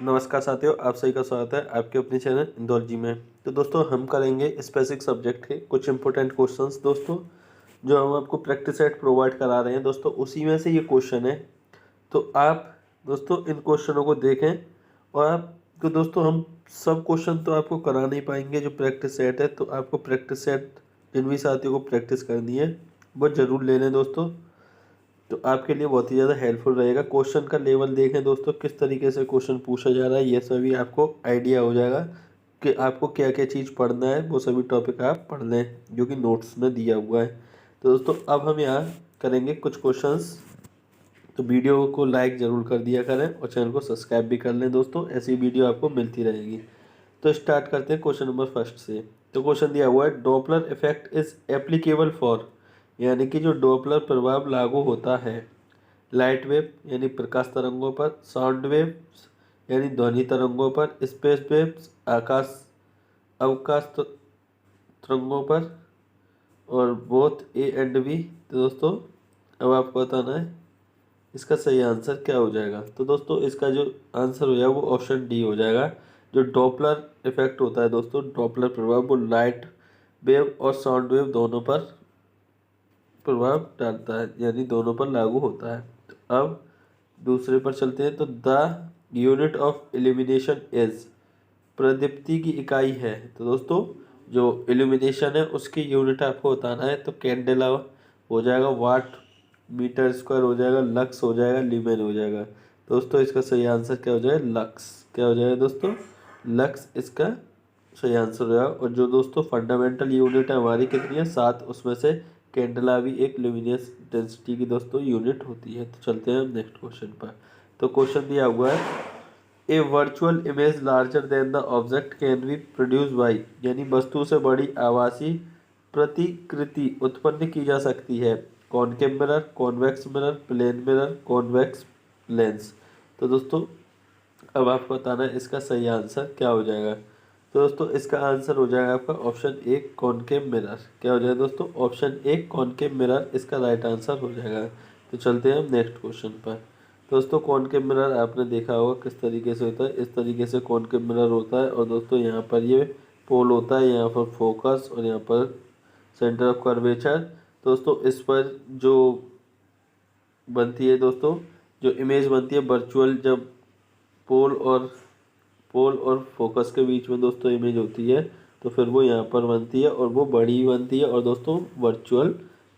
नमस्कार साथियों, आप सभी का स्वागत है आपके अपने चैनल इंदौर जी में। तो दोस्तों हम करेंगे स्पेसिफिक सब्जेक्ट के कुछ इंपॉर्टेंट क्वेश्चंस दोस्तों, जो हम आपको प्रैक्टिस सेट प्रोवाइड करा रहे हैं दोस्तों, उसी में से ये क्वेश्चन है। तो आप दोस्तों इन क्वेश्चनों को देखें और आपको दोस्तों हम सब क्वेश्चन तो आपको करा नहीं पाएंगे जो प्रैक्टिस सेट है, तो आपको प्रैक्टिस सेट जिन भी साथियों को प्रैक्टिस करनी है वो ज़रूर ले लें दोस्तों। तो आपके लिए बहुत ही ज़्यादा हेल्पफुल रहेगा। क्वेश्चन का लेवल देखें दोस्तों, किस तरीके से क्वेश्चन पूछा जा रहा है, ये सभी आपको आइडिया हो जाएगा कि आपको क्या क्या चीज़ पढ़ना है। वो सभी टॉपिक आप पढ़ लें जो कि नोट्स में दिया हुआ है। तो दोस्तों अब हम यहाँ करेंगे कुछ क्वेश्चंस। तो वीडियो को लाइक ज़रूर कर दिया करें और चैनल को सब्सक्राइब भी कर लें दोस्तों, ऐसी वीडियो आपको मिलती रहेगी। तो स्टार्ट करते हैं क्वेश्चन नंबर फर्स्ट से। तो क्वेश्चन दिया हुआ है, Doppler effect is applicable for, यानी कि जो डॉपलर प्रभाव लागू होता है लाइट वेव यानी प्रकाश तरंगों पर, साउंड वेव्स यानी ध्वनि तरंगों पर, स्पेस वेव्स अवकाश तरंगों पर, और बोथ ए एंड बी। तो दोस्तों अब आपको बताना है इसका सही आंसर क्या हो जाएगा। तो दोस्तों इसका जो आंसर हो जाएगा वो ऑप्शन डी हो जाएगा। जो डॉपलर इफेक्ट होता है दोस्तों, डॉपलर प्रभाव, वो लाइट वेव और साउंड वेव दोनों पर प्रभाव डालता है, यानी दोनों पर लागू होता है। तो अब दूसरे पर चलते हैं। तो the unit of illumination is, प्रदीप्ति की इकाई है। तो दोस्तों जो इल्यूमिनेशन है उसकी यूनिट आपको बताना है। तो कैंडेला हो जाएगा, वाट मीटर स्क्वायर हो जाएगा, लक्स हो जाएगा, ल्यूमेन हो जाएगा। दोस्तों इसका सही आंसर क्या हो जाएगा, लक्स। क्या हो जाएगा दोस्तों, लक्स इसका सही आंसर हो जाएगा। और जो दोस्तों फंडामेंटल यूनिट है हमारी कितनी है, 7, उसमें से कैंडेला भी एक ल्यूमिनस डेंसिटी की दोस्तों यूनिट होती है। तो चलते हैं हम नेक्स्ट क्वेश्चन पर। तो क्वेश्चन दिया हुआ है, a virtual image larger than the object can be produce by, यानी वस्तु से बड़ी आभासी प्रतिकृति उत्पन्न की जा सकती है। Concave mirror, convex mirror, plane mirror, convex lens. तो दोस्तों अब आपको बताना है इसका सही आंसर क्या हो जाएगा। तो दोस्तों इसका आंसर हो जाएगा आपका ऑप्शन ए, कॉनकेव मिरर। क्या हो जाएगा दोस्तों, ऑप्शन ए कॉनकेव मिरर इसका राइट आंसर हो जाएगा। तो चलते हैं हम नेक्स्ट क्वेश्चन पर। दोस्तों कॉनकेव मिरर आपने देखा होगा किस तरीके से होता है, इस तरीके से कॉनकेव मिरर होता है। और दोस्तों यहाँ पर ये पोल होता है, यहाँ पर फोकस और यहाँ पर सेंटर ऑफ कर्वेचर। दोस्तों इस पर जो बनती है दोस्तों, जो इमेज बनती है वर्चुअल, जब पोल और फोकस के बीच में दोस्तों इमेज होती है तो फिर वो यहाँ पर बनती है और वो बड़ी बनती है और दोस्तों वर्चुअल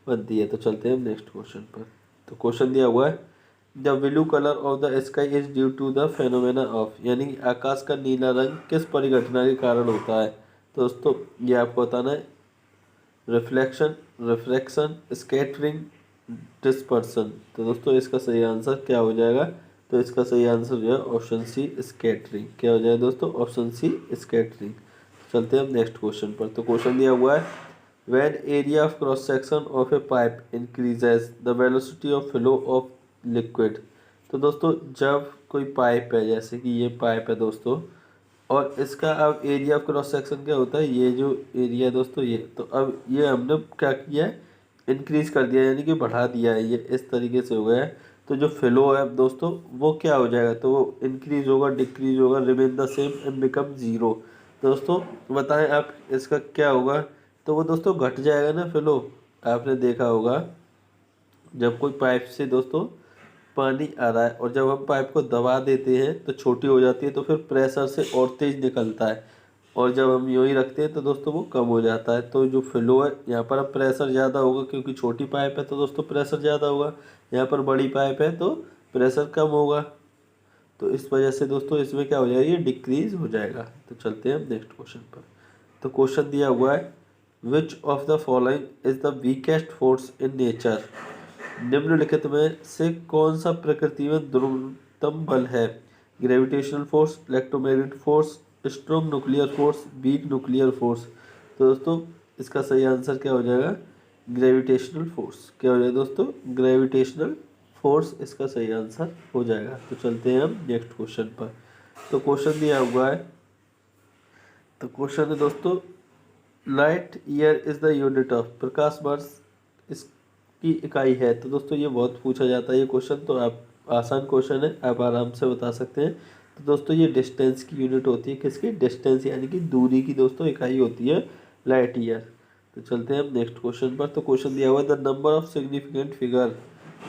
बनती है। तो चलते हैं नेक्स्ट क्वेश्चन पर। तो क्वेश्चन दिया हुआ है, the blue colour of the sky is due to the phenomena of, यानी आकाश का नीला रंग किस परिघटना के कारण होता है। तो दोस्तों ये आपको बताना है, रिफ्लेक्शन, रिफ्रैक्शन, स्कैटरिंग, डिस्पर्सन। तो दोस्तों इसका सही आंसर क्या हो जाएगा। तो इसका सही आंसर जो है ऑप्शन सी, स्कैटरिंग। क्या हो जाएगा दोस्तों, ऑप्शन सी, स्कैटरिंग। चलते हैं हम नेक्स्ट क्वेश्चन पर। तो क्वेश्चन दिया हुआ है, when area of cross section of A pipe increases the velocity of flow of liquid. तो दोस्तों जब कोई पाइप है, जैसे कि ये पाइप है दोस्तों, और इसका अब एरिया ऑफ क्रॉस सेक्शन क्या होता है, ये जो एरिया है दोस्तों ये, तो अब ये हमने क्या किया है, इंक्रीज कर दिया, यानी कि बढ़ा दिया है, ये इस तरीके से हो गया है। तो जो फ्लो है दोस्तों वो क्या हो जाएगा, तो वो इंक्रीज होगा, डिक्रीज होगा, remain the same and become zero. दोस्तों बताएं आप इसका क्या होगा। तो वो दोस्तों घट जाएगा ना फ्लो। आपने देखा होगा जब कोई पाइप से दोस्तों पानी आ रहा है और जब हम पाइप को दबा देते हैं तो छोटी हो जाती है, तो फिर प्रेशर से और तेज निकलता है, और जब हम यूँ ही रखते हैं तो दोस्तों वो कम हो जाता है। तो जो फ्लो है यहाँ पर अब प्रेशर ज़्यादा होगा, क्योंकि छोटी पाइप है तो दोस्तों प्रेशर ज़्यादा होगा, यहाँ पर बड़ी पाइप है तो प्रेशर कम होगा। तो इस वजह से दोस्तों इसमें क्या हो जाएगा, ये डिक्रीज हो जाएगा। तो चलते हैं हम नेक्स्ट क्वेश्चन पर। तो क्वेश्चन दिया हुआ है, which of the following is the weakest force in nature, निम्नलिखित में से कौन सा प्रकृति में दुर्बलतम बल है। Gravitational force, electromagnetic force, strong nuclear force, weak nuclear force. तो दोस्तों इसका सही आंसर क्या हो जाएगा, ग्रेविटेशनल फोर्स। क्या हो जाएगा दोस्तों, ग्रेविटेशनल फोर्स इसका सही आंसर हो जाएगा। तो चलते हैं हम नेक्स्ट क्वेश्चन पर। तो क्वेश्चन दिया हुआ है, तो क्वेश्चन है दोस्तों, light year is the unit of, प्रकाश वर्ष इसकी इकाई है। तो दोस्तों ये बहुत पूछा जाता है ये क्वेश्चन, तो आप आसान क्वेश्चन है, आप आराम से बता सकते हैं। तो दोस्तों ये डिस्टेंस की यूनिट होती है, किसकी? डिस्टेंस यानी कि दूरी की दोस्तों इकाई होती है लाइट ईयर। तो चलते हैं अब नेक्स्ट क्वेश्चन पर। तो क्वेश्चन दिया हुआ है the number of significant figure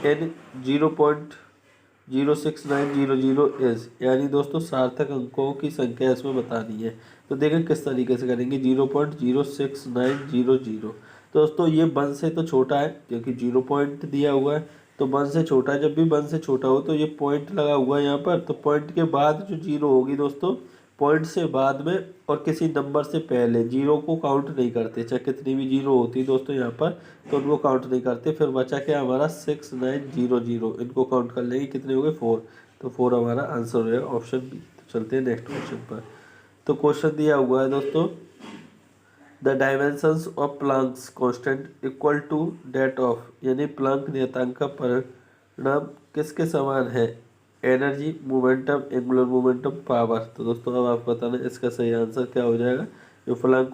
in 0.06900 is, यानी दोस्तों सार्थक अंकों की संख्या इसमें बतानी है। तो देखें किस तरीके से करेंगे। 0.06900, दोस्तों ये 1 से तो छोटा है क्योंकि 0 पॉइंट दिया हुआ है, तो 1 से छोटा है। जब भी 1 से छोटा हो तो ये पॉइंट लगा हुआ है यहाँ पर, तो पॉइंट के बाद जो जीरो होगी दोस्तों, पॉइंट से बाद में और किसी नंबर से पहले, जीरो को काउंट नहीं करते, चाहे कितनी भी जीरो होती है दोस्तों यहाँ पर, तो उनको काउंट नहीं करते। फिर बचा क्या हमारा 6900, इनको काउंट कर लेंगे, कितने हो गए 4, तो 4 हमारा आंसर हो जाएगा ऑप्शन बी। तो चलते हैं नेक्स्ट क्वेश्चन पर। तो क्वेश्चन दिया हुआ है दोस्तों the dimensions of Planck's constant equal to that of, यानी प्लैंक नियतांक का परिणाम किसके समान है? Energy, momentum, angular momentum, power. तो दोस्तों अब आप बताना इसका सही आंसर क्या हो जाएगा। जो प्लैंक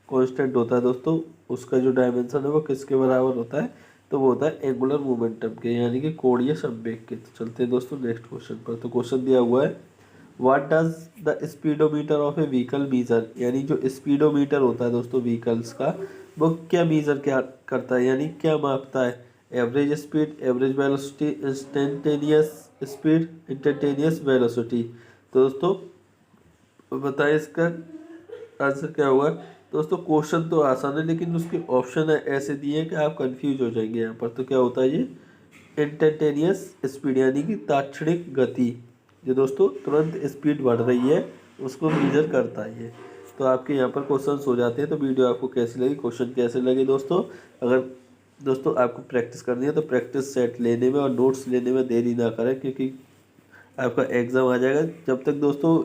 कांस्टेंट होता है दोस्तों, उसका जो डायमेंशन है वो किसके बराबर होता है? तो वो होता है एंगुलर मोमेंटम के, यानी कि कोणीय संवेग के। तो चलते हैं दोस्तों नेक्स्ट क्वेश्चन पर। तो क्वेश्चन दिया हुआ है what does the speedometer of a vehicle measure, यानी जो स्पीडोमीटर होता है दोस्तों व्हीकल्स का, वो क्या मीजर क्या करता है, यानी क्या मापता है? Average speed, average velocity, instantaneous speed, instantaneous velocity. तो दोस्तों बताएं इसका आंसर क्या होगा। दोस्तों क्वेश्चन तो आसान है लेकिन उसके ऑप्शन ऐसे दिए हैं कि आप कंफ्यूज हो जाएंगे यहाँ पर। तो क्या होता है ये? इंस्टेंटेनियस स्पीड यानी कि तात्क्षणिक गति, जो दोस्तों तुरंत स्पीड बढ़ रही है उसको मेजर करता है ये। तो आपके यहाँ पर क्वेश्चंस हो जाते हैं। तो वीडियो आपको कैसी लगी, क्वेश्चन कैसे लगे दोस्तों? अगर दोस्तों आपको प्रैक्टिस करनी है तो प्रैक्टिस सेट लेने में और नोट्स लेने में देरी ना करें, क्योंकि आपका एग्ज़ाम आ जाएगा। जब तक दोस्तों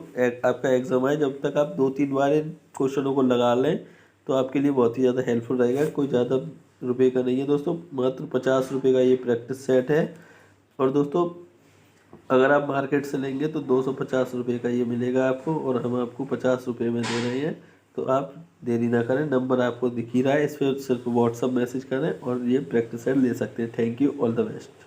आपका एग्ज़ाम आए, जब तक आप 2-3 बार इन क्वेश्चनों को लगा लें तो आपके लिए बहुत ही ज़्यादा हेल्पफुल रहेगा। कोई ज़्यादा रुपये का नहीं है दोस्तों, मात्र 50 रुपये का ये प्रैक्टिस सेट है। और दोस्तों अगर आप मार्केट से लेंगे तो 250 रुपये का ये मिलेगा आपको, और हम आपको 50 रुपये में दे रहे हैं। तो आप देरी ना करें, नंबर आपको दिख ही रहा है, इस पर सिर्फ व्हाट्सअप मैसेज करें और ये प्रैक्टिस सेट ले सकते हैं। Thank you, all the best.